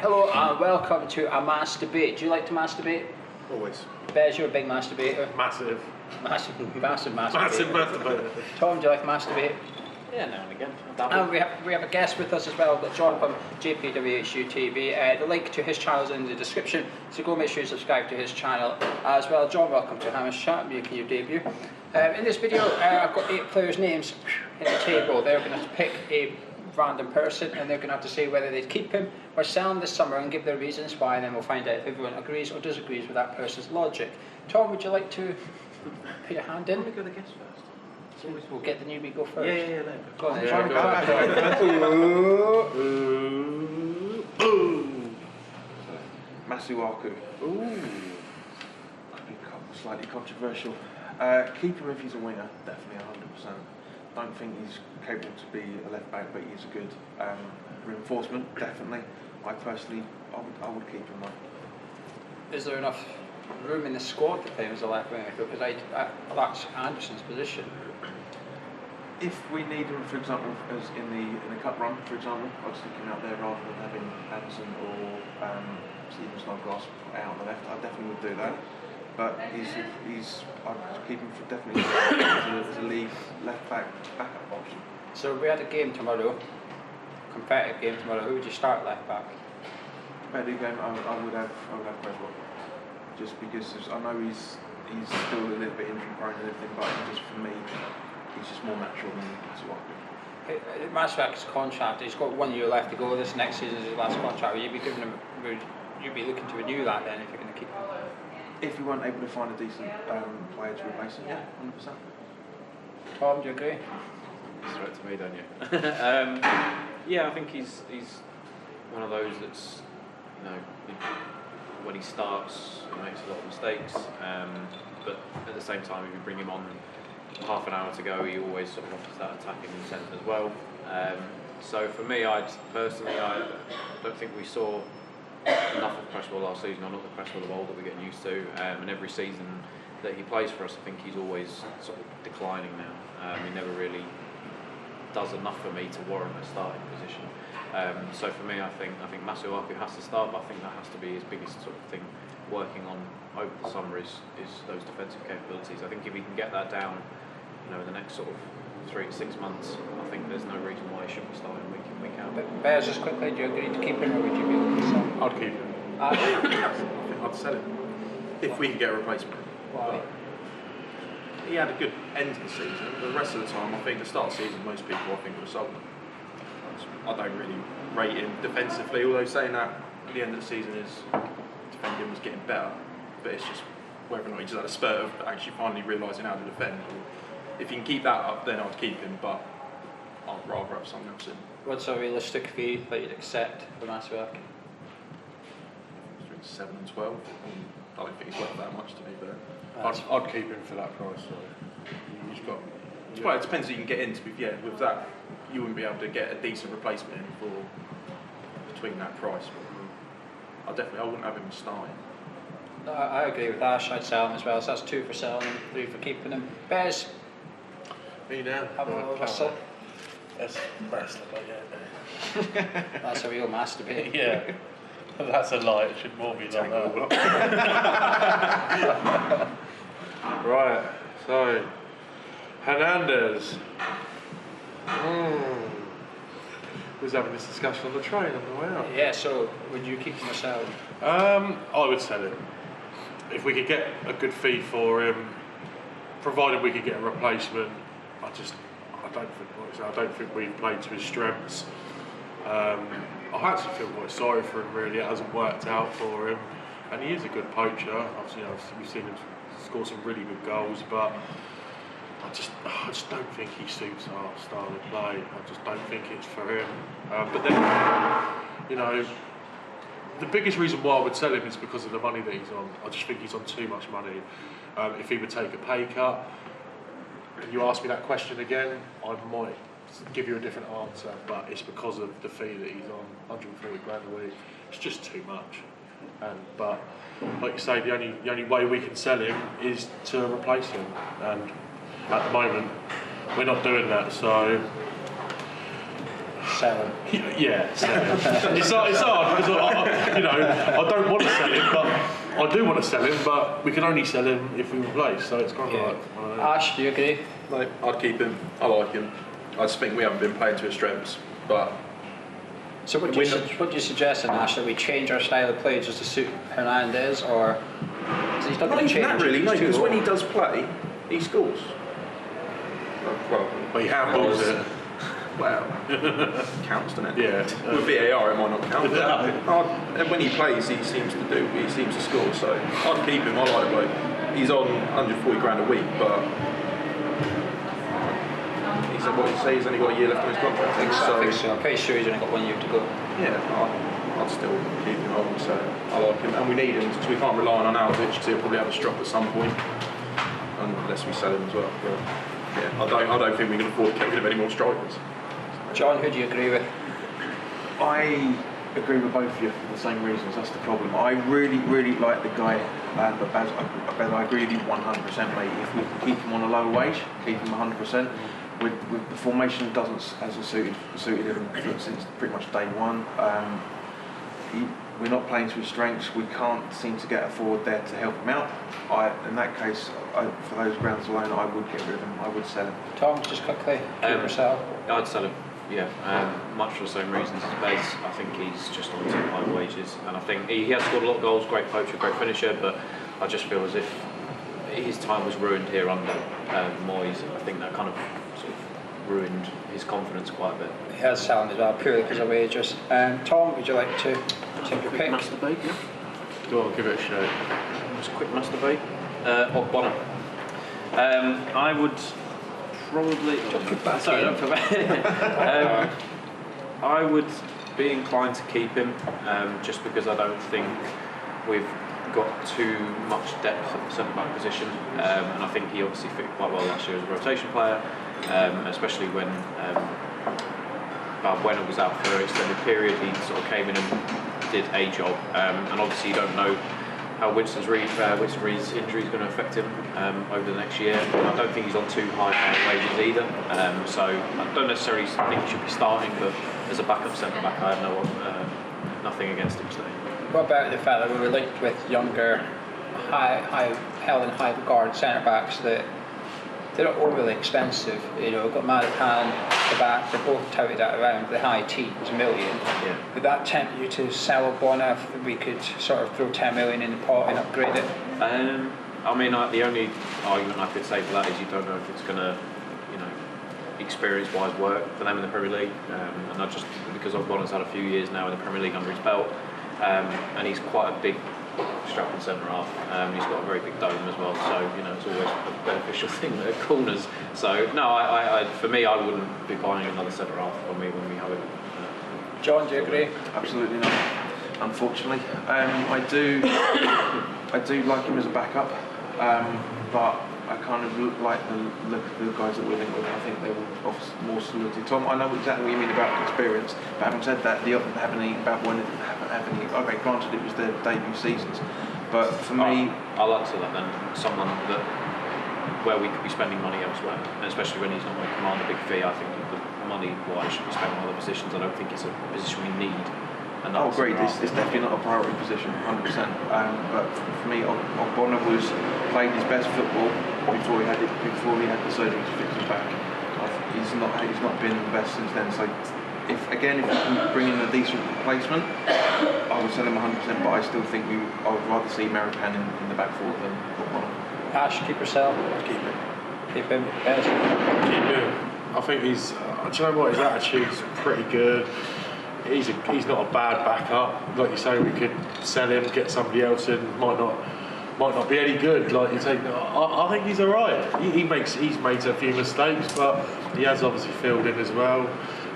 Hello and welcome to a mass debate. Do you like to masturbate? Always. Bez, you're a big masturbator. Massive. Massive masturbator. Massive masturbator. Tom, do you like to masturbate? Yeah, now and again. And we have a guest with us as well. We've got John from JPWHU TV. The link to his channel is in the description, so go make sure you subscribe to his channel as well. John, welcome to Hammer's Chat, making your debut. In this video, I've got 8 players' names in the table. They're going to pick a random person and they're going to have to say whether they'd keep him or sell him this summer and give their reasons why, and then we'll find out if everyone agrees or disagrees with that person's logic. Tom, would you like to put your hand in? Let me go the guest first. We'll get the newbie go first. Yeah. Go on then, Yeah, John. Masuaku. Ooh. Could be slightly controversial. Keep him if he's a winger, definitely 100%. Don't think he's capable to be a left back, but he's a good reinforcement, definitely. I personally, I would keep him though. Is there enough room in the squad to play him as a left winger? Because that's Anderson's position. If we need him, for example, as in the cup run, for example, I'd stick him out there rather than having Anderson or Stephen Snodgrass out on the left. I definitely would do that. But I'd keep him for definitely as a league left back backup option. So if we had a game tomorrow, competitive game tomorrow, who would you start left back? Competitive game, I would have Carroll. Just because I know he's still a little bit injury prone and everything, but just for me, he's just more natural than Masuaku. Masuaku's contract, he's got 1 year left to go. This next season is his last contract. Would you be looking to renew that then if you're going to keep him? If you weren't able to find a decent player to replace him, yeah, 100%. Tom, do you agree? Straight to me, don't you? Yeah, I think he's one of those that's, when he starts, he makes a lot of mistakes. But at the same time, if you bring him on half an hour to go, he always sort of offers that attacking incentive as well. So for me, I don't think we saw enough of Cresswell last season, or not the Cresswell of old that we're getting used to. And every season that he plays for us, I think he's always sort of declining now. He never really does enough for me to warrant a starting position. So for me, I think Masuaku has to start, but I think that has to be his biggest sort of thing working on over the summer is those defensive capabilities. I think if he can get that down, in the next sort of 3 to 6 months, I think there's no reason why he shouldn't be starting week in, week out. But Bears, just quickly, do you agree to keep him or would you be looking to sell him? I'd keep him. I think I'd sell him. If we could get a replacement. Why? He had a good end to the season. The rest of the time, I think the start of the season, most people would have sold him. I don't really rate him defensively, although saying that at the end of the season his defending was getting better. But it's just whether or not he just had a spurt of actually finally realising how to defend. If you can keep that up, then I'd keep him, but I'd rather have someone else in. What's a realistic fee that you'd accept for Masuaku? Between 7 and 12. I don't think he's worth that much, to be fair. I'd keep him for that price. So he's got. Well, it depends who you can get into. With that, you wouldn't be able to get a decent replacement in for between that price. But I wouldn't have him starting. No, I agree with Ash. I'd sell him as well. So that's 2 for selling him, 3 for keeping him. Bears, Me now. have a little whistle. That's best I get. That's a real masturbate. Yeah. That's a lie. It should more be like that. Right. So Hernandez. Was having this discussion on the train on the way out. Yeah, so would you keep him or sell him? I would sell him. If we could get a good fee for him, provided we could get a replacement, I don't think we've played to his strengths. I actually feel quite sorry for him, really. It hasn't worked out for him, and he is a good poacher. Obviously, we've seen him score some really good goals, but I just don't think he suits our style of play. I just don't think it's for him. But then, the biggest reason why I would sell him is because of the money that he's on. I just think he's on too much money. If he would take a pay cut, and you ask me that question again, I might give you a different answer. But it's because of the fee that he's on, 140 grand a week. It's just too much. But like you say, the only way we can sell him is to replace him. And at the moment, we're not doing that. So Seven. Yeah, seven. It's hard because You know, I don't want to sell him, but I do want to sell him. But we can only sell him if we replace. So it's kind of like. Ash, do you agree? No, I'd keep him. I like him. I just think we haven't been playing to his strengths. But So what do you suggest, Ash, that we change our style of play just to suit Hernandez, or he's not not going to even change? that really, no, He's too because when old. he does play, he scores. Well, But he handballs it. well, counts, doesn't it? Yeah. With VAR, it might not count. But, and when he plays, he seems to score. So I'd keep him. I like the bloke. He's on 140 grand a week, but he said what he say. He's only got a year left on his contract. I think so. I'm pretty sure he's only got 1 year to go. Yeah, I'd still keep him. I wouldn't say I like him, and we need him because we can't rely on Arnautovic because he'll probably have a strop at some point, unless we sell him as well. But yeah, I don't think we can afford to get rid of any more strikers. John, who do you agree with? I agree with both of you for the same reasons. That's the problem. I really, really like the guy, but Baz, I agree with you 100%, mate. If we can keep him on a lower wage, keep him 100%. With the formation hasn't suited him since pretty much day one. We're not playing to his strengths. We can't seem to get a forward there to help him out. In that case, for those grounds alone, I would get rid of him. I would sell him. Tom, just quickly, keep or sell? I'd sell him. Yeah, much for the same reasons as Bez. I think he's just on too high wages, and I think he has scored a lot of goals. Great poacher, great finisher, but I just feel as if his time was ruined here under Moyes. I think that kind of sort of ruined his confidence quite a bit. He has selling as well, purely because of wages. Tom, would you like to take your pick? Masturbate, yeah. Go on, give it a shot. Just a quick masturbate. Ogbonna. I would probably. Sorry, don't feel bad. I would be inclined to keep him, just because I don't think we've got too much depth at the centre back position, and I think he obviously fit quite well last year as a rotation player, especially when Balbuena was out for an extended period. He sort of came in and did a job, and obviously you don't know how Winston Reid's injury is going to affect him over the next year. I don't think he's on too high wages either, so I don't necessarily think he should be starting, but as a backup centre back, I have nothing against him staying. What about the fact that we were linked with younger, held in high regard centre backs that they're not overly expensive? You know, we've got Madipan at the back, they're both touted at around the high teens, $1 million. Yeah. Would that tempt you to sell Ogbonna if we could sort of throw 10 million in the pot and upgrade it? I mean, the only argument I could say for that is you don't know if it's going to, experience-wise work for them in the Premier League, and not just because Ogbonna's had a few years now in the Premier League under his belt, and he's quite a big strapping centre half. He's got a very big dome as well, so it's always a beneficial thing at corners. So no, for me, I wouldn't be buying another centre half when we have it. John, do you agree? Absolutely not. Unfortunately, I do like him as a backup, but I kind of like the look of the guys that we're linked with. I think they will offer more solidity. Tom, I know exactly what you mean about experience, but having said that, the other happening about when it didn't have any. Okay, granted it was their debut seasons, but for me, I like to that then someone that where we could be spending money elsewhere, and especially when he's not going to command a big fee. I think the money wise should be spent on other positions. I don't think it's a position we need. Oh, great! It's definitely not a priority position, 100%. But for me, Ogbonna played his best football before he had the surgery to fix his back. He's not been the best since then. So, if you can bring in a decent replacement, I would sell him 100%. But I still think I would rather see Maripan in the back four than Ogbonna. Ash, keep or sell? Keep it. Keep him. Yes. Keep him. I think do you know what? His attitude's pretty good. He's not a bad backup. Like you say, we could sell him, get somebody else in. Might not be any good. Like you say, I think he's alright. He's made a few mistakes, but he has obviously filled in as well.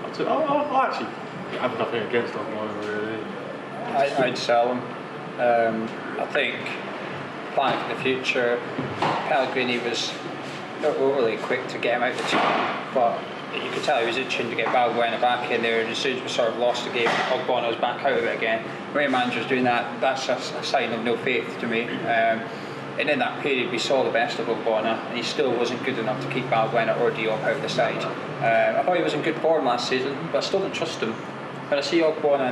I actually have nothing against Ogbonna really. I'd sell him. I think planning for the future, Pellegrini was not overly quick to get him out of the team, but you could tell he was itching to get Balbuena back in there, and as soon as we sort of lost the game, Ogbonna was back out of it again. When a manager's doing that, that's a sign of no faith to me. And in that period, we saw the best of Ogbonna, and he still wasn't good enough to keep Balbuena or Diop out of the side. I thought he was in good form last season, but I still didn't trust him. When I see Ogbonna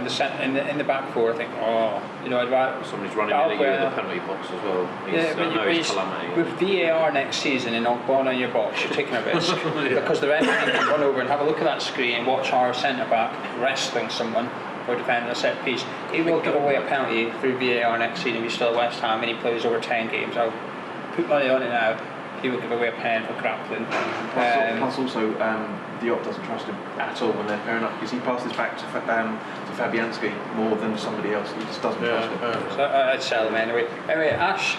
in the back four, I think, oh, you know, I'd rather. Somebody's running in the penalty box as well. He's calamity. With VAR next season and Ogbonna in your box, you're taking a risk because the referee can run over and have a look at that screen, watch our centre back wrestling someone or defending a set piece. He will give away a penalty through VAR next season if he's still at West Ham and he plays over 10 games. I'll put money on it now. He will give away a pen for grappling. Plus also, Diop doesn't trust him at all when they're pairing up because he passes back to Fabianski more than somebody else. He just doesn't trust him. So I'd sell him anyway. Anyway, Ash.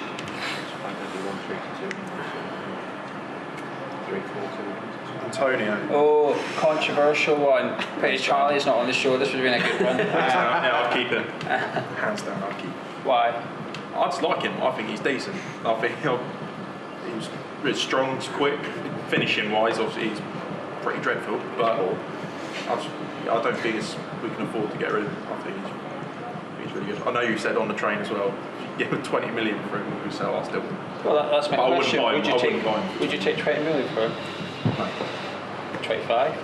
3-4-2. Antonio. Oh, controversial one. Pretty Charlie's not on the show. This would have been a good one. I'll keep him. Hands down, I'll keep him. Why? I just like him. I think he's decent. I think he's strong, he's quick. Finishing wise, obviously he's pretty dreadful, but I don't think we can afford to get rid of him. I think he's really good. I know you said on the train as well, give him 20 million for him, we sell, I still. Well, that's my question. Buy him. Would you take 20 million for him? No. 25?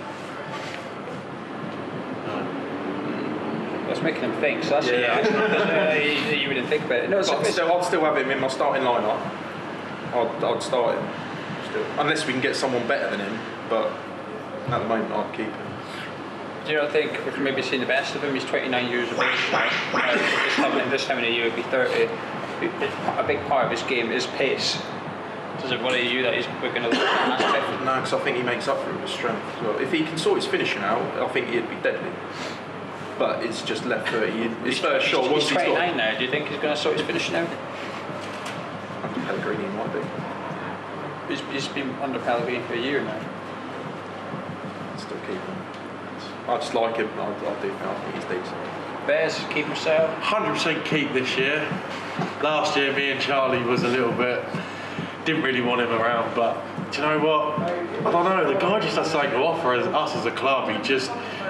That's making him think, so that's you wouldn't think about it. No, I'd still have him in my starting lineup. I'd start him still, unless we can get someone better than him. But at the moment, I'd keep him. Do you not think we've maybe seen the best of him? He's 29 years of age now. This time in a year he'll be 30. A big part of his game is pace. Does it worry you that we're going to look at that aspect? No, because I think he makes up for it with strength as well. If he can sort his finishing out, I think he'd be deadly. But it's just left 30. His first shot, once he's 29 now, do you think he's going to sort his finishing out? Pellegrini might be. He's been under Pellegrini for a year now. I'd still keep him. I just like him. I think he's decent. Bez, keep or sell? 100% keep this year. Last year, me and Charlie was a little bit. Didn't really want him around, but do you know what? I don't know. The guy just has something to offer us as a club.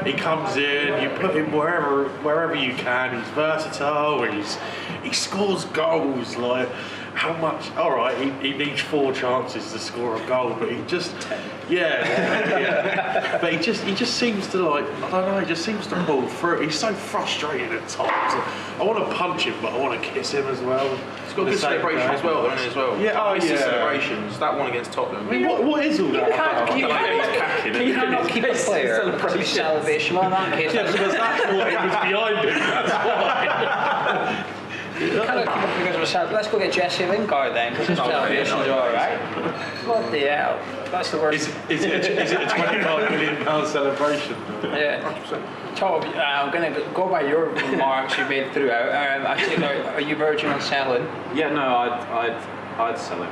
He comes in. You put him wherever you can. He's versatile. He scores goals like. How much? All right, he needs 4 chances to score a goal, but he just, yeah. But he just seems to like, I don't know, he just seems to pull through. He's so frustrated at times. I want to punch him, but I want to kiss him as well. He's got good celebration as well, hasn't he? As well. Yeah, His celebrations. That one against Tottenham. I mean, what is all that? You cannot keep a player because of his salvation. Well, in that case, Yeah, because that's what it was behind him. That's why. you cannot keep up because of his salvation. Let's go get Jesse Lingard then, because his salvation's alright. What the hell? That's the worst. Is it a £25 million celebration? Yeah. 100%. Tom, I'm going to go by your remarks you made throughout. Actually, are you virgin on selling? Yeah, no, I'd sell him.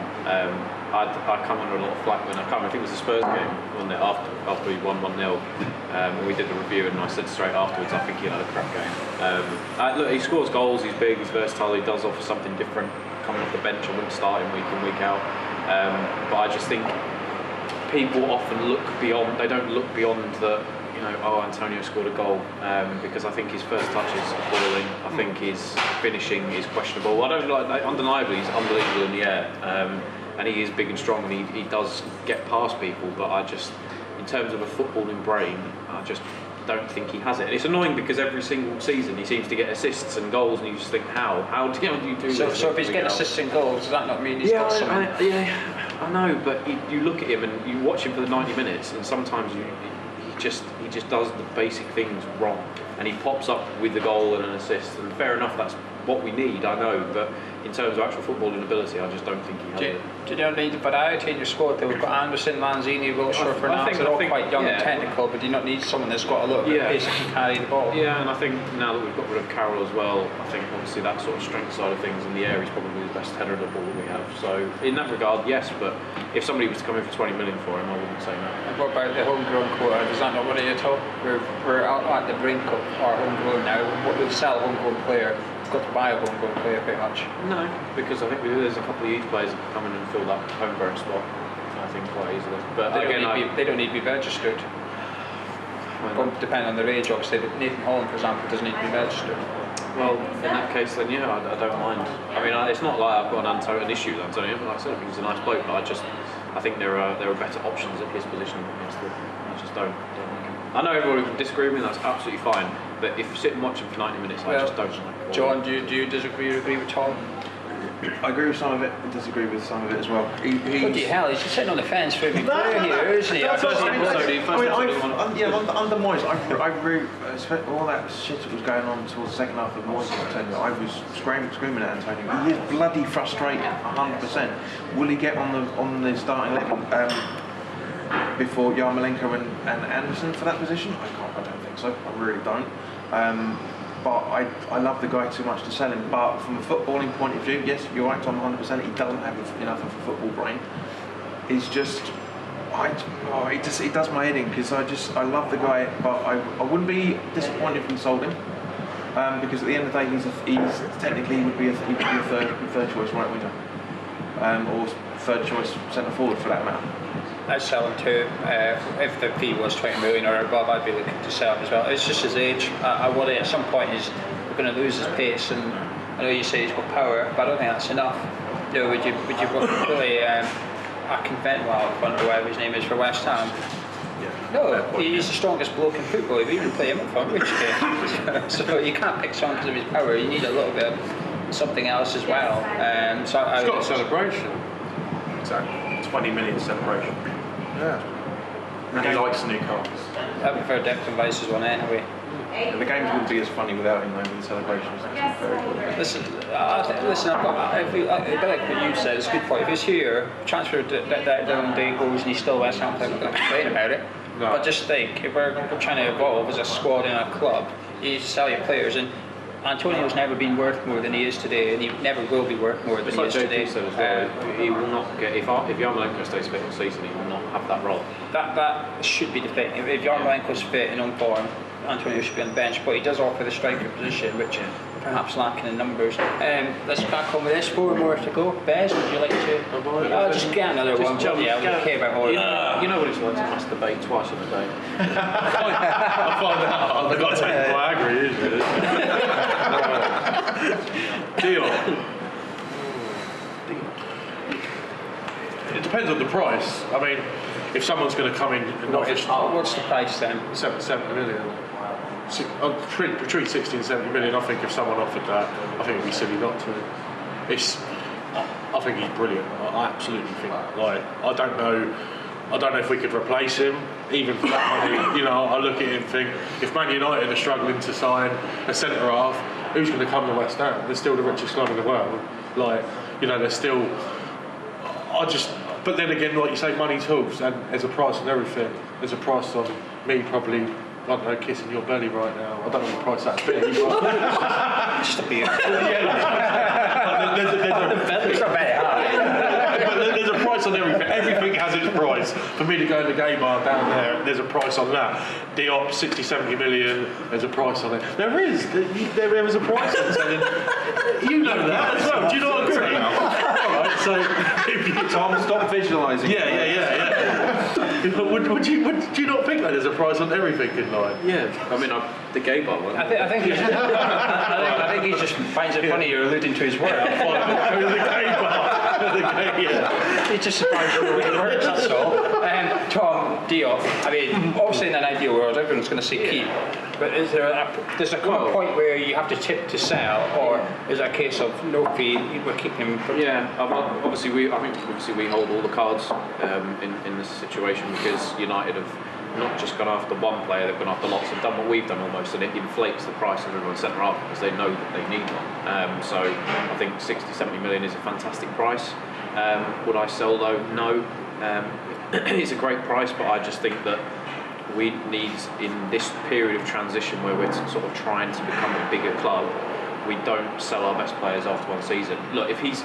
I come under a lot of flack when I come. I think it was the Spurs game, wasn't it? After we won 1-0, when we did the review, and I said straight afterwards, I think he had a crap game. Look, he scores goals. He's big. He's versatile. He does offer something different. Coming off the bench, I wouldn't start him week in, week out. But I just think people often look beyond. They don't look beyond the. Oh, Antonio scored a goal, because I think his first touch is appalling. I think his finishing is questionable. I don't like. Undeniably, he's unbelievable in the air. And he is big and strong, and he does get past people, but I just, in terms of a footballing brain, I just don't think he has it. And it's annoying because every single season he seems to get assists and goals, and you just think, how do you do this? So if he's getting assists and goals, does that not mean he's got something? I know, but you look at him and you watch him for the 90 minutes, and sometimes he just does the basic things wrong, and he pops up with the goal and an assist, and fair enough, that's what we need, I know, but in terms of actual footballing ability, I just don't think he has it. Do you need variety in your squad? We've got Anderson, Lanzini, Wilshere, Fornals. They're all quite young and technical, but do you not need someone that's got a little bit of pace that can carry the ball? Yeah, and I think now that we've got rid of Carroll as well, I think obviously that sort of strength side of things in the air, he's probably the best header of the ball that we have. So in that regard, yes, but if somebody was to come in for 20 million for him, I wouldn't say no. And what about the homegrown quota? Does that not worry you at all? We're out at the brink of our homegrown now. What would sell a homegrown player? We've got to buy a homegrown player pretty much. No, because I think there's a couple of youth players that can come in and fill that homegrown spot, I think, quite easily. But they don't need to be registered. Depending on their age, obviously. But Nathan Holland, for example, doesn't need to be registered. Well, in that case, then yeah, I don't mind. I mean, it's not like I've got an issue with Antonio. Like I said, I think he's a nice bloke, but I think there are better options at his position. I just don't like him. I know everybody can disagree with me. That's absolutely fine. But if you sit and watch him for 90 minutes, I just don't like. John, do you disagree or agree with Tom? I agree with some of it and disagree with some of it as well. Bloody hell, he's just sitting on the fence for every player here, isn't he? Under Moyes, I really, all that shit that was going on towards the second half of Moyes' tenure, I was screaming at Antonio. He is bloody frustrated, 100%. Will he get on the starting 11 before Yarmolenko and Anderson for that position? I don't think so. I really don't. But I love the guy too much to sell him. But from a footballing point of view, yes, you're right, Tom, 100%. He doesn't have enough of a football brain. He's just, it does my head in because I love the guy, but I wouldn't be disappointed if we sold him because at the end of the day, he's technically he would be a third choice right winger or third choice centre forward for that matter. I'd sell him too. If the fee was 20 million or above, I'd be looking to sell him as well. It's just his age. I worry at some point we're going to lose his pace, and I know you say he's got power, but I don't think that's enough. No, would you really Akinfenwal, or whatever his name is, for West Ham? Yeah. No, he's the strongest bloke in football. If you even play him up front, which so you can't pick someone because of his power. You need a little bit of something else as well. He's got a celebration. Exactly. 20 million celebration. Yeah. And he likes new cars. I prefer Declan Rice's one anyway. And the games wouldn't be as funny without him, though, with the celebrations. Listen, I've got a bit like what you said. It's a good point. If he's here, transfer down day goes, and he's still West Ham, I'm not going to complain about it. No. But just think, if we're trying to evolve as a squad in a club, you need to sell your players. And Antonio's never been worth more than he is today, and he never will be worth more than he is today. Said as well, he will not get, if Yarmolenko stays fit all season, he will not have that role. That should be the thing. If Yarmolenko's fit and on form, Antonio should be on the bench, but he does offer the striker position, which perhaps lacking in numbers. Let's crack on with this. 4 more to go. Bez, would you like to? Just get another one. Yeah, I don't care about more. You know what it's like to masturbate twice in a day. I find out I've got to take Viagra, Deal. It depends on the price. I mean, if someone's going to come in and not what's the price then? 70 million. Between 60 and 70 million. I think if someone offered that, I think it'd be silly not to. I think he's brilliant. I absolutely think. Like, I don't know if we could replace him, even for that money. You know, I look at him and think, if Man United are struggling to sign a centre half, who's going to come to West Ham? They're still the richest club in the world. Like, you know, they're still. But then again, like you say, money talks, and there's a price on everything. There's a price on me probably, I don't know, kissing your belly right now. I don't know what price that's been. Just a beer. There's a belly high. But there's a price on everything. Everything has its price. For me to go in the gay bar down there's a price on that. Diop, 60, 70 million, there's a price on it. There is a price on selling. You know that as well. Do you not agree? Alright, so if you Tom, stop visualising. Yeah. Would you not think that there's a price on everything in life? Yeah, I mean, the gay bar one. I think he just finds it funny you're alluding to his work. The gay bar. He's just surprised at the way it works, that's all. Tom, Diop, I mean, obviously in an ideal world everyone's going to say keep, but is there there's a point where you have to tip to sell, or is it a case of no fee, we're keeping him? Obviously we hold all the cards in this situation, because United have not just gone after one player, they've gone after lots, and done what we've done almost, and it inflates the price of everyone's centre half because they know that they need one. So I think 60, 70 million is a fantastic price. Would I sell though? No. It's a great price, but I just think that we need, in this period of transition where we're sort of trying to become a bigger club, we don't sell our best players after one season. Look, if he's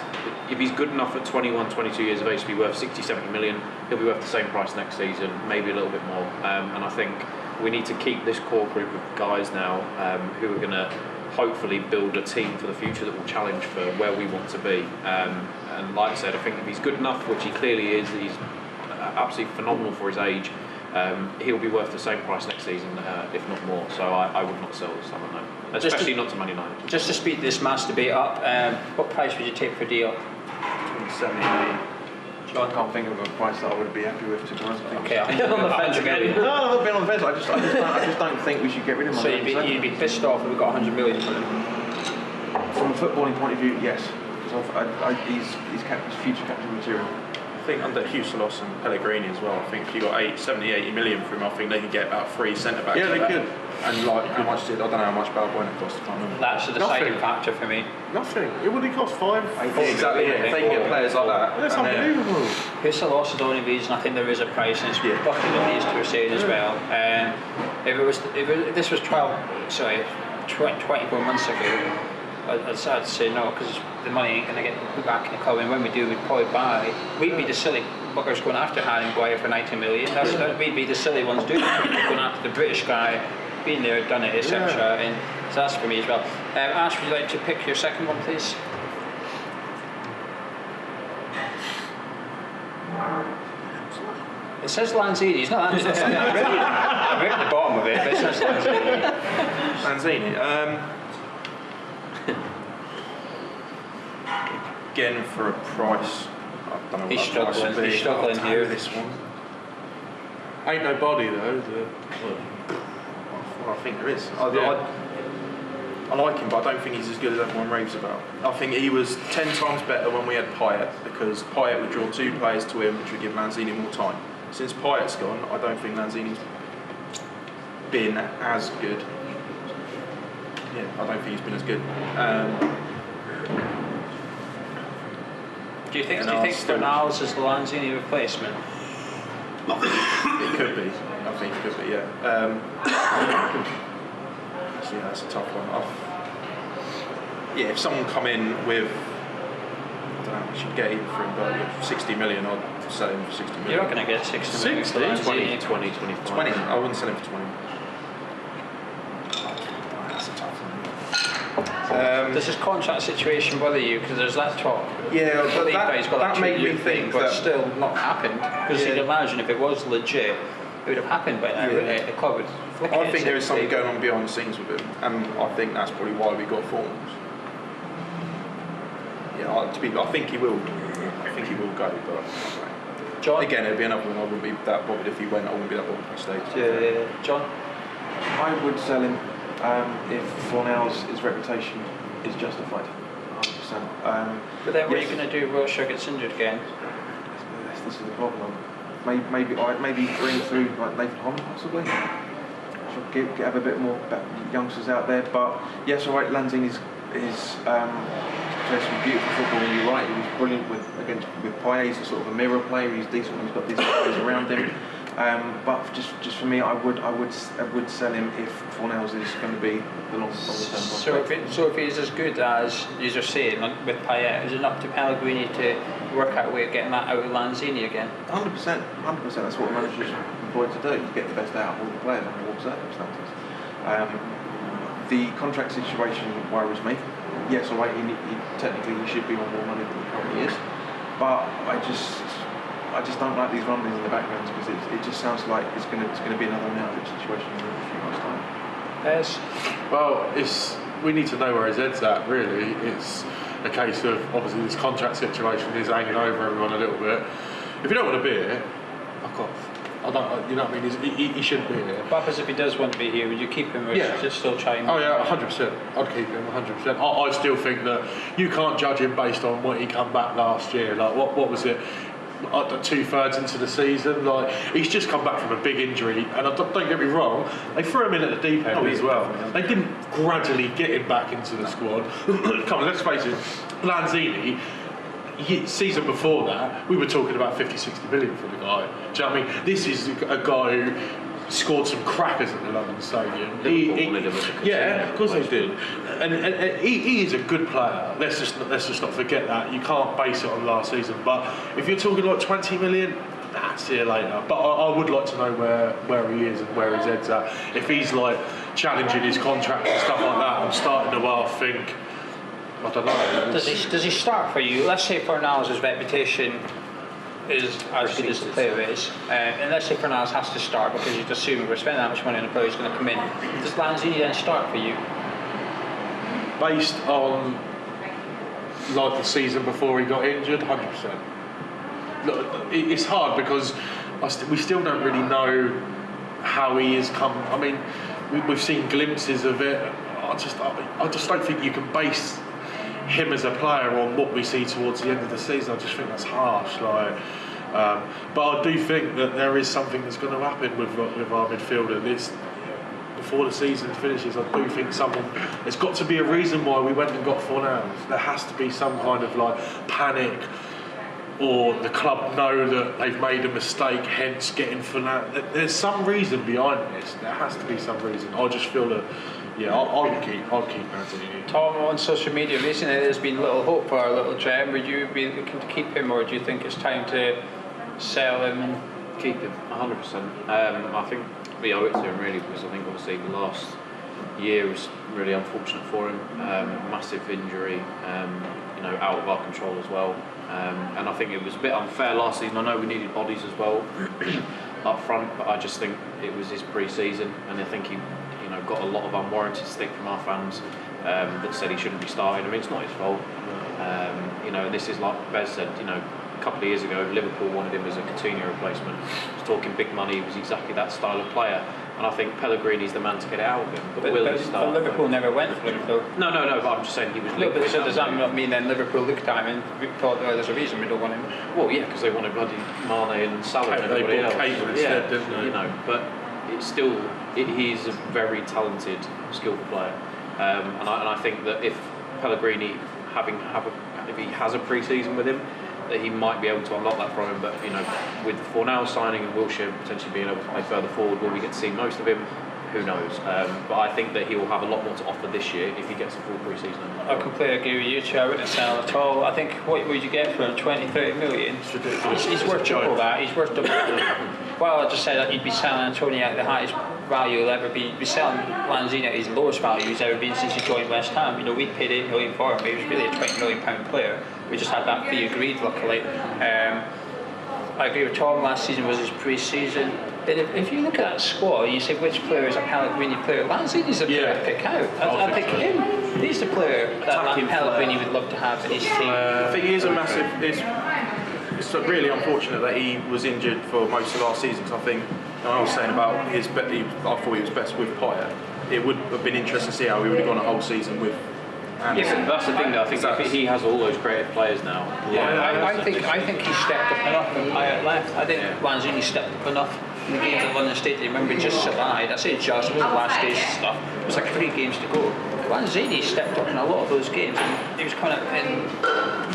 good enough at 21, 22 years of age to be worth 60, 70 million, he'll be worth the same price next season, maybe a little bit more. And I think we need to keep this core group of guys now who are going to hopefully build a team for the future that will challenge for where we want to be. And like I said, I think if he's good enough, which he clearly is, he's absolutely phenomenal for his age, he'll be worth the same price next season, if not more. So I would not sell this summer, no. Especially not to Man United. Just to speed this mass debate up, what price would you take for a deal? 70 million. I can't think of a price that I would be happy with, to be honest. Okay, I'm on the fence again. No, I'm not being on the fence. I just don't think we should get rid of him. So you'd be pissed off if we got 100 million for him? From a footballing point of view, yes. Because he's future captain material. I think under Huselos and Pellegrini as well, I think if you got 70, 80 million for him, I think they could get about 3 centre-backs. Yeah, they could. And like, how much I don't know how much Balbuena cost, I can't remember. That's the deciding factor for me. Nothing. It would cost 5. Yeah, exactly, yeah. If they can get players like that. That's unbelievable. Huselos is the only reason I think there is a price, and it's bucking the these two are saying as well. If this was 24 months ago, I'd say no, because the money ain't going to get put back in the club, and when we do, we'd probably buy. We'd be the silly buggers going after Harry Maguire for 90 million. We'd be the silly ones doing it, going after the British guy, been there, done it, etc. And so that's for me as well. Ash, would you like to pick your second one, please? It says Lanzini. It's not that. I've written the bottom of it, but it says Lanzini. Lanzini. Again, for a price, I don't know He's what that price would be. He's struggling here. This one. Ain't nobody though. Well, I think there is. I like him, but I don't think he's as good as everyone raves about. I think he was 10 times better when we had Payet, because Payet would draw 2 players to him, which would give Lanzini more time. Since Payet's gone, I don't think Lanzini's been as good. Yeah, I don't think he's been as good. Do you think Fornals is the Lanzini replacement? It could be. I think it could be, yeah. Yeah, that's a tough one. Yeah, if someone come in with, I don't know how much you'd get even for him, but 60 million, I'd sell him for 60 million. You're not going to get 60 million for 20, Lanzini. 25. 20, I wouldn't sell him for 20. That's a tough one. Does his contract situation bother you? Because there's that talk. Yeah, I believe that he's got that that made me 2-year thing, think but that still not happened. Because you can imagine if it was legit, it would have happened by now. Yeah. The club would flick I it think there is something simply. going on behind the scenes with him, and I think that's probably why we got Fornals. Yeah, I think he will. I think he will go, but John? again, it'd be another one. I wouldn't be that bothered if he went. I wouldn't be that bothered at stage. Yeah. John? I would sell him if Fornals' reputation is justified. 100%. But then what are you going to do if Wilshere gets injured again? This is the problem. Maybe bring through like Nathan Holland possibly. Have a bit more youngsters out there. But yes, all right. Lanzini's played some beautiful football. And you're right. He was brilliant with Payet. He's sort of a mirror player. He's decent when he's got decent players around him. But just for me, I would sell him if Fornals is going to be the long term. So if he's as good as you're saying with Payet, is it up to Pellegrini to work out a way of getting that out of Lanzini again? 100%. That's what managers are employed to do. To get the best out of all the players under all circumstances. The contract situation worries me. Yes, all right. Technically he should be on more money than he currently is, but I just don't like these rumblings in the background, because it just sounds like it's going to be another Arnautovic situation in a few months' time. Yes. Well, we need to know where his head's at, really. It's a case of, obviously, this contract situation is hanging over everyone a little bit. If you don't want to be here, fuck off. I don't, you know what I mean? He shouldn't be here. What happens if he does want to be here? Would you keep him, or just still try him? Oh yeah, 100%. I'd keep him 100%. I still think that you can't judge him based on what he come back last year. Like, what was it? 2/3 into the season, like he's just come back from a big injury, and don't get me wrong, they threw him in at the deep end as well. They didn't gradually get him back into the squad. Come on, let's face it, Lanzini, season before that, we were talking about 50-60 million for the guy. Do you know what I mean? This is a guy who scored some crackers at the London Stadium. Yeah, of course they did. And he is a good player. Let's just not forget that. You can't base it on last season. But if you're talking like 20 million, see you later. But I would like to know where he is and where his head's at. If he's like challenging his contract and stuff like that, I'm starting to think, I don't know. Does he start for you? Let's say Fornals' reputation is as good as the player is, and let's say Fornals has to start because you'd assume we're spending that much money on a player who's going to come in. Does Lanzini then start for you? Based on like the season before he got injured, 100%. look, it's hard because we still don't really know how he has come. I mean, we've seen glimpses of it. I just don't think you can base him as a player on what we see towards the end of the season. I just think that's harsh. But I do think that there is something that's going to happen with our midfielder. Before the season finishes, I do think there's got to be a reason why we went and got Fornals. There has to be some kind of panic, or the club know that they've made a mistake, hence getting Fornals. There's some reason behind this. There has to be some reason. I just feel that, I'd keep Antonio. Tom, on social media recently there's been little hope for our little gem. Would you be looking to keep him, or do you think it's time to sell him and keep him? 100%. I think we owe it to him really, because I think obviously the last year was really unfortunate for him. Massive injury, out of our control as well. And I think it was a bit unfair last season. I know we needed bodies as well up front, but I just think it was his pre-season, and I think he got a lot of unwarranted stick from our fans that said he shouldn't be starting. I mean, it's not his fault. This is like Bez said, a couple of years ago Liverpool wanted him as a Coutinho replacement. He was talking big money, he was exactly that style of player, and I think Pellegrini's the man to get it out of him. But Liverpool never went for him though. No, but I'm just saying he was linked. But so does that not mean then Liverpool looked at him and thought, there's a reason we don't want him? Well, yeah, because they wanted bloody Mane and Salah and everybody else. Instead, didn't they? But it's still, he's a very talented, skillful player, and I think that if Pellegrini if he has a pre-season with him, that he might be able to unlock that from him. But with Fornals signing and Wilshere potentially being able to play further forward, will we get to see most of him? Who knows? But I think that he will have a lot more to offer this year if he gets a full pre-season. I completely agree with you, Chair. I wouldn't sell at all. I think what would you get for him? 20-30 million? It's ridiculous. He's worth double that. He's worth double that. Well, I just said that you'd be selling Antonio at the highest value he'll ever be. You'd be selling Lanzini at his lowest value he's ever been since he joined West Ham. We paid £8 million for him. He was really a £20 million player. We just had that fee agreed, luckily. I agree with Tom. Last season was his pre-season. But if you look at that squad, you say which player is a Pellegrini player. Lanzini's the player to pick out. I pick him. He's the player that Pellegrini would love to have in his team. I think he is a massive. It's really unfortunate that he was injured for most of last season. Because I think I was saying about I thought he was best with Payet. It would have been interesting to see how he would have gone a whole season with. Yeah, but that's the thing though. I think if he has all those creative players now. I think he stepped up enough when Payet left. I think Lanzini stepped up enough in the games at London Stadium. Remember, he just survived. I say just, it was the last days and stuff. It was like 3 games to go. Lanzini stepped up in a lot of those games, and he was kind of.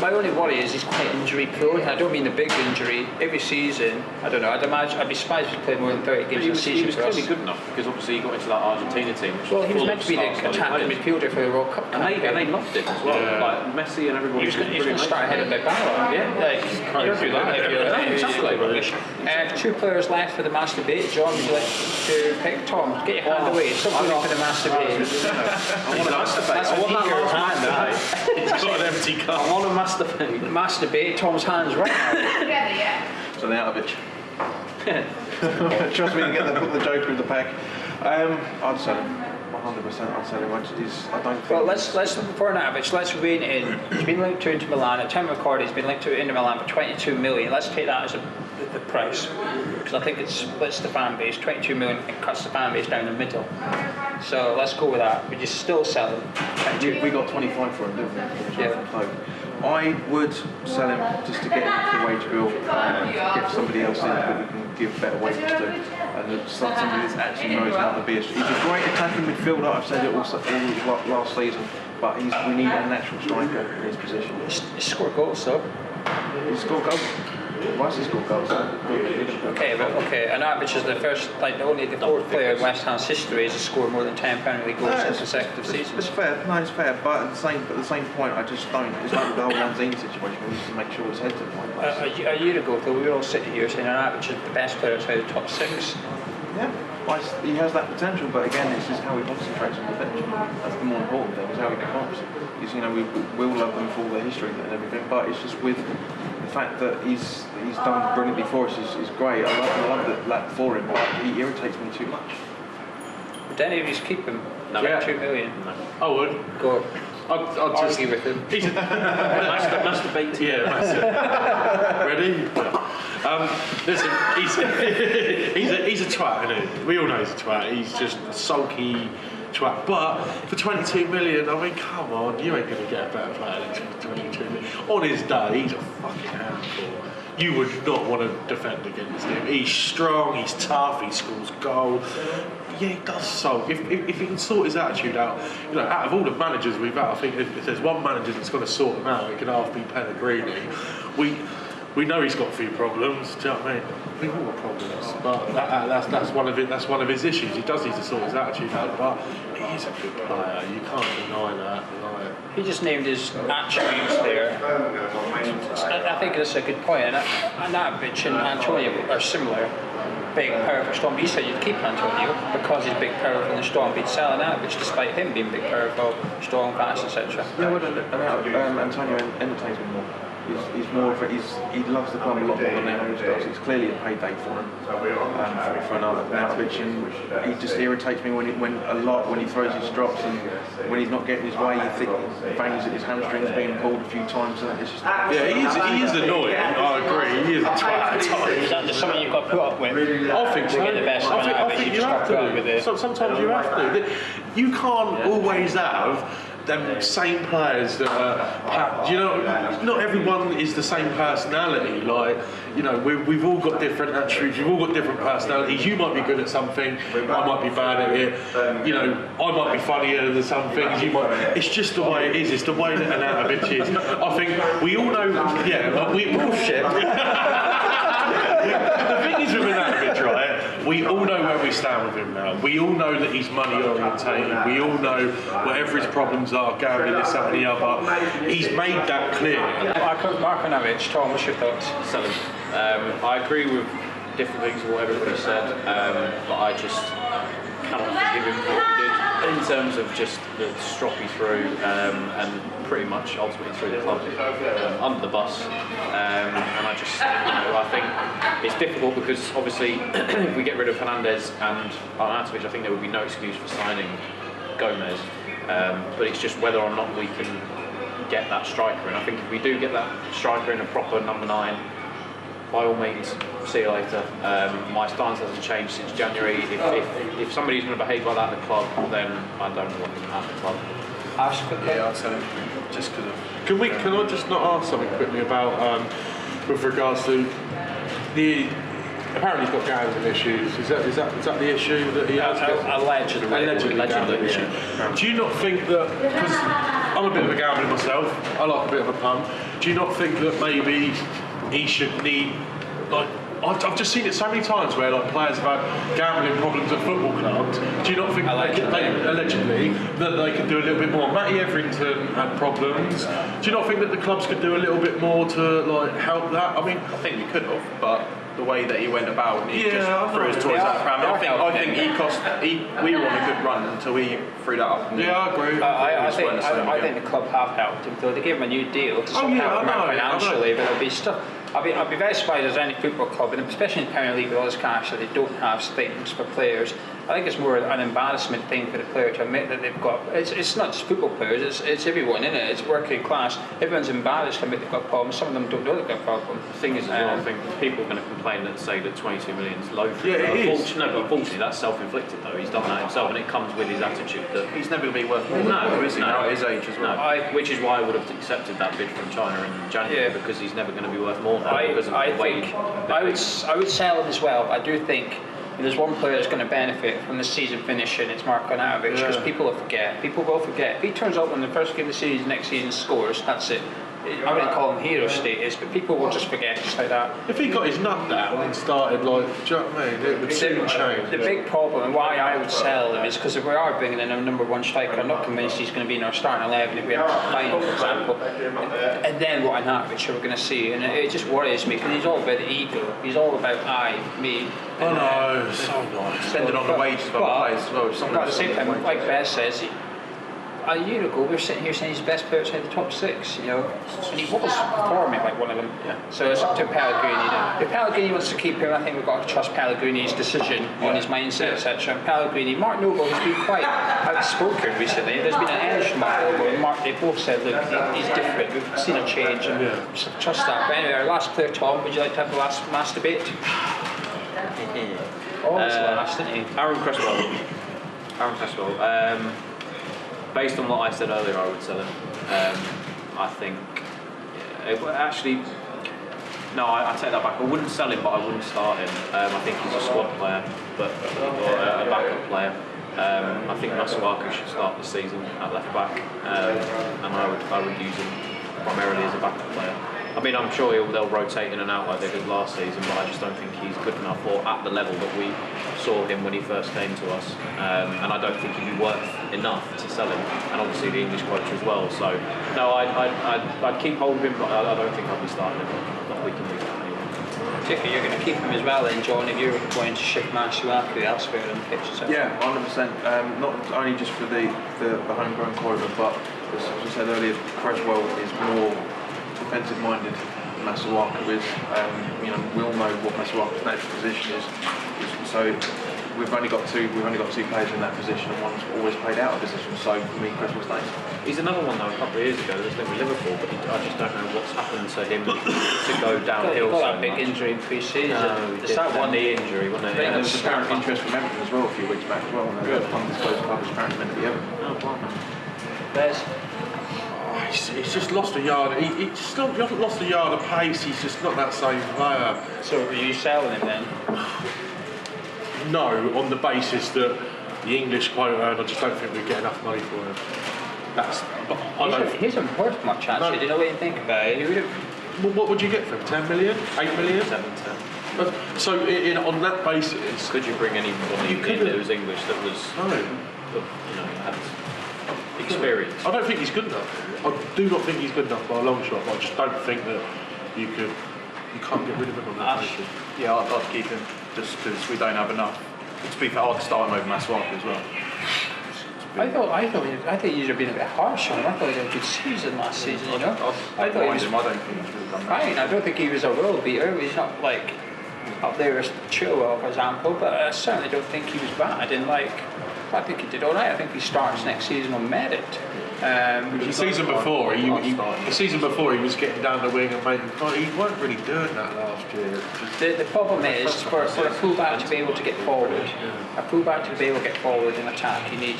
My only worry is he's quite injury prone. I don't mean the big injury. Every season, I don't know. I'd be surprised if he played more than 30 games a season. He was clearly good enough because obviously he got into that Argentina team. Well, he was meant to be the attacking midfielder for the World Cup, and they loved him as well. Like Messi and everybody. He was going to start ahead of Balbuena. You don't do that if you're rubbish. 2 players left for the master debate. John, would you like to pick? Tom, get your hand away. Something for the master debate. That's a eager hand. It's got an empty cup. I want a masturbate. Masturbate. Tom's hands right now. So Arnautovic. Trust me to put the Joker in the pack. I'd sell him. 100%. I'd sell him. I don't think. Well, let's for Arnautovic. Let's rein it in. He's been linked to Inter Milan. At time of recording, he's been linked to Inter Milan for 22 million. Let's take that as the price, because I think it splits the fan base. 22 million, it cuts the fan base down the middle. So let's go with that. Would you still sell him? We got 25 for him, didn't we? Yeah. I would sell him just to get him off the wage bill, get somebody else in that we can give better wages to, and somebody that actually knows how to be. He's a great attacking midfielder. I've said it also all last season, but we need a natural striker in his position. He scored goals, though. He scored goals. Why has he scored goals? Okay, Arnautovic is the fourth player in West Ham's history to score more than 10 Premier League goals in consecutive seasons. It's fair, no, it's fair, but at the same point, I just don't. It's like the whole Lanzini situation. We need to make sure his head's in the right place. A year ago, though, we were all sitting here saying Arnautovic is the best player outside the top 6. Yeah, he has that potential, but again, it's just how he concentrates on defence. That's the more important thing, is how he performs. We all love them for all their history and everything, but it's just with the fact that he's done brilliantly for us is great. I love that for him, but he irritates me too much. Would any of you keep him? No. 2 million. I would. Go. I'd just argue with him. He's a Masturbate. yeah, massive. Ready? Listen, he's a twat, isn't he? We all know he's a twat. He's just a sulky twat. But for 22 million, I mean, come on, you ain't going to get a better player than 22 million. On his day, he's a fucking handful. You would not want to defend against him. He's strong, he's tough, he scores goals. Yeah, he does sulk. If he can sort his attitude out, you know, out of all the managers we've had, I think if there's one manager that's going to sort him out, it can half be Pellegrini. We know he's got a few problems. Do you know what I mean? We've all got problems, but that's one of it. That's one of his issues. He does need to sort his attitude out, but he is a good player. You can't deny that. He just named his attributes there. I think that's a good point. And Arnautovic and Antonio are similar. Big, powerful, strong. But you said you'd keep Antonio because he's big, powerful, and strong. But you'd sell Arnautovic despite him being big, powerful, strong, fast, etc. Yeah, well, Antonio entertains me more. He's more of he loves the club a lot more than anyone does. It's clearly a payday for him, for Arnautovic, and he just irritates me when he throws his drops and when he's not getting his way. He bangs at his hamstrings being pulled a few times. And it's just he is annoying. I agree. He is a twat at times. Is that just something you've got to put up with? I think so. To get the best I think you have to. Sometimes you have to. You can't always have them same players that are, you know, not everyone is the same personality. Like, you know, we've all got different attributes, we've all got different personalities. You might be good at something, I might be bad at it. You know, I might be funnier than some things. You might. It's just the way it is. It's the way that Arnautovic is. I think we all know. Yeah, but we bullshit. The thing is with Arnautovic, right? We all know where we stand with him now. We all know that he's money orientated. We all know whatever his problems are, gambling, this, that, and the other. He's made that clear. Arnautovic, Tom, what's your thoughts? Selling. I agree with different things of what everybody said, but I just cannot forgive him for what he did in terms of just the strop he threw and pretty much ultimately threw the club under the bus. And I just, I think it's difficult because obviously if we get rid of Hernandez and Arnautovic, I think there would be no excuse for signing Gomez. But it's just whether or not we can get that striker. And I think if we do get that striker in a proper number 9, by all means, see you later. My stance hasn't changed since January. If somebody's going to behave like that at the club, then I don't want them at the club. Ask quickly. Yeah, I'd sell him just because of. Can I just not ask something quickly about with regards to the apparently he's got gambling issues. Is that the issue that he has? Allegedly Gambling issue. Do you not think that, because I'm a bit of a gambler myself, I like a bit of a pun. Do you not think that maybe he should need, like, I've just seen it so many times where like players have had gambling problems at football clubs. Do you not think allegedly that they could do a little bit more? Matty Etherington had problems. Do you not think that the clubs could do a little bit more to like help that? I mean, I think we could have, but the way that he went about, he Yeah, just threw his toys out the pram. I think we were on a good run until he threw that up. yeah, I agree. I think the club have helped him, though. They gave him a new deal to help him out financially, but it'll be stuff. I'd be very surprised if there's any football club, and especially in the Premier League with all this cash, that they don't have statements for players. I think it's more an embarrassment thing for the player to admit that they've got. It's not just football players. It's everyone, isn't it? It's working class. Everyone's embarrassed to admit they've got problems. Some of them don't know they've got problems. The thing is, as well, I think people are going to complain and say that 22 million is low for him. Yeah, it is. No, but unfortunately, that's self-inflicted though. He's done that himself, and it comes with his attitude that He's never going to be worth more. No, is he? Now at his age as well. no. Which is why I would have accepted that bid from China in January, because he's never going to be worth more now because of the way. I would sell him as well. I do think there's one player that's going to benefit from the season finishing. It's Michail Antonio, because people will forget. People will forget. If he turns up in the first game of the season, next season scores, that's it. I wouldn't call him hero status, but people will just forget just like that. If he got his nut down and started like, do you know what I mean? It would soon change. The big problem and why I would sell him is because if we are bringing in a number 1 striker, I'm not convinced he's going to be in our starting 11 if we have a final, for example. And then what Arnautovic we're going to see, and it just worries me because he's all about ego. He's all about me. I know, so nice. Spending on the wages of other players as well. But at the same time, like Beth says, a year ago we were sitting here saying he's the best player outside the top 6, you know, and he was performing like one of them. Yeah. So it's up to Pellegrini now. If Pellegrini wants to keep him, I think we've got to trust Pellegrini's decision on his mindset, etc. And Pellegrini, Mark Noble has been quite outspoken recently. There's been an energy from Mark Noble, and Mark, they both said, look, he's different. We've seen a change, and trust that. But anyway, our last player, Tom, would you like to have the last mass debate? Oh, it's last, isn't he? Aaron Cresswell. Based on what I said earlier, I would sell him. I think. Actually, no, I take that back. I wouldn't sell him, but I wouldn't start him. I think he's a squad player, or a backup player. I think Masuaku should start the season at left back, and I would use him primarily as a backup player. I mean, I'm sure they'll rotate in and out like they did last season, but I just don't think he's good enough or at the level that we saw him when he first came to us. And I don't think he'd be worth enough to sell him. And obviously the English quota as well. So, no, I'd keep hold of him, but I don't think I'd be starting him. But we can do that anyway. Particularly, you're going to keep him as well, then, John, if you're going to shift Masuaku elsewhere on the pitch. So. Yeah, 100%. Not only just for the homegrown quota, but as I said earlier, Cresswell is more defensive-minded than Masuaku is. You know, we all know what Masuaku's natural position is. So we've only got two players in that position, and one's always played out of position. So for me, Cresswell stays. He's another one though. A couple of years ago, there was with Liverpool, but I just don't know what's happened to him to go downhill. He got so that big much. injury in pre-season. No, It's that one knee injury, wasn't it? And there was apparent interest from Everton as well a few weeks back as well. And the undisclosed club was apparently meant to be Everton. Oh, blimey. There's He's just lost a yard. He's just lost a yard of pace. He's just not that same player. So are you selling him then? No, on the basis that the English quota earned, I just don't think we get enough money for him. He isn't worth much actually. No. Do you know what you think about it? He would have. Well, what would you get for him? 10 million? 8 million? 7-10. So on that basis, Could you bring anybody in that was English that was, had experience? I don't think he's good enough. I do not think he's good enough by a long shot. But I just don't think that you can't get rid of him on that basis. Yeah, I'd keep him just because we don't have enough. To be fair, I'd start him over Masuaku as well. I thought you'd have been a bit harsh on him. I thought he had a good season last season, you know. I I thought he was don't think he's really done that. fine. I don't think he was a world beater. He's not like up there as Chilwell, for example, but I certainly don't think he was bad. And I think he did all right. I think he starts next season on merit. The season before, he was getting down the wing and making. He weren't really doing that last year. The problem is for a fullback to be able to get forward, in attack, you need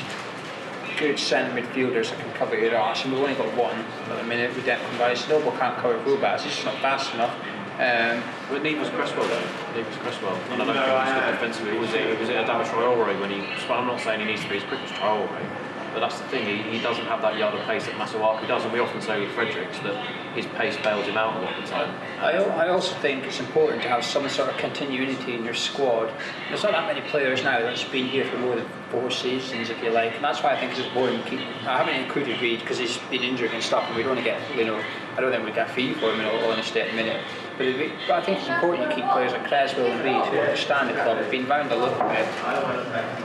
good centre midfielders that can cover your arse, and we've only got one at the minute with Declan Rice. Noble can't cover fullbacks, he's just not fast enough. But Neve was Cresswell though. And I don't think he was good defensively. Was it Adama Traore when he... I'm not saying he needs to be as quick as Traore, but that's the thing, he doesn't have that yard of pace that Masuaku does, and we often say with Fredericks that his pace bails him out a lot of the time. I also think it's important to have some sort of continuity in your squad. There's not that many players now that's been here for more than 4 seasons, if you like, and that's why I think it's important to keep. I haven't included Reid because he's been injured and stuff, and we don't get, I don't think we get a fee for him in all honesty at the minute. But I think it's important to keep players like Cresswell and Reid who understand the club, have been round a little bit,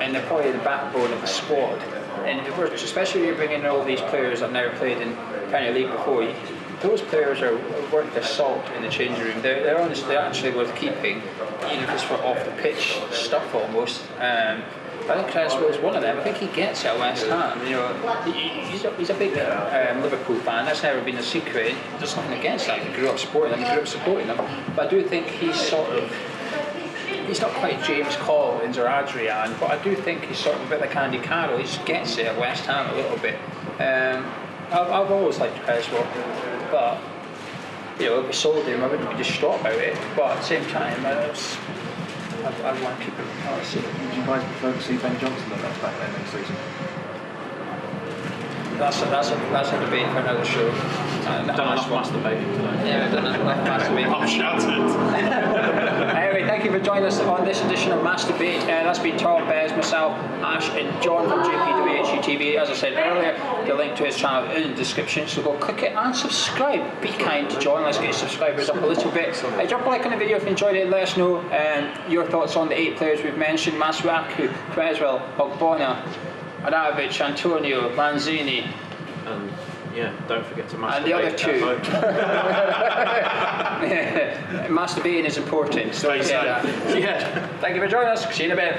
and they're probably the backbone of the squad. And especially if you're bringing in all these players that have never played in Premier League before, those players are worth their salt in the changing room. They're honestly actually worth keeping, even if it's for off the pitch stuff almost. I think Cresswell's one of them. I think he gets it at West Ham. He's a big Liverpool fan. That's never been a secret. There's nothing against that. He grew up supporting them. But I do think he's not quite James Collins or Adrian, but I do think he's sort of a bit like Andy Carroll. He just gets it at West Ham a little bit. I've always liked Cresswell, but if we sold him, I wouldn't be distraught about it. But at the same time, I want to keep him. Would you guys prefer to see Ben Johnson at left back then next season? That's a debate for another show. Done enough masturbating today. Yeah, we've done enough masturbating. I'm shattered. Anyway, thank you for joining us on this edition of Mass Debate. That's been Tom, Bez, myself, Ash and John from JPWHU TV. As I said earlier, the link to his channel is in the description, so go click it and subscribe. Be kind to John, let's get his subscribers up a little bit. Drop a like on the video if you enjoyed it, let us know your thoughts on the 8 players we've mentioned: Masuaku, Cresswell, Ogbonna, Arnautovic, Antonio, Lanzini, And yeah, don't forget to masturbate. and the other at two. home. Masturbating is important. So Stay safe. yeah. Thank you for joining us. See you in a bit.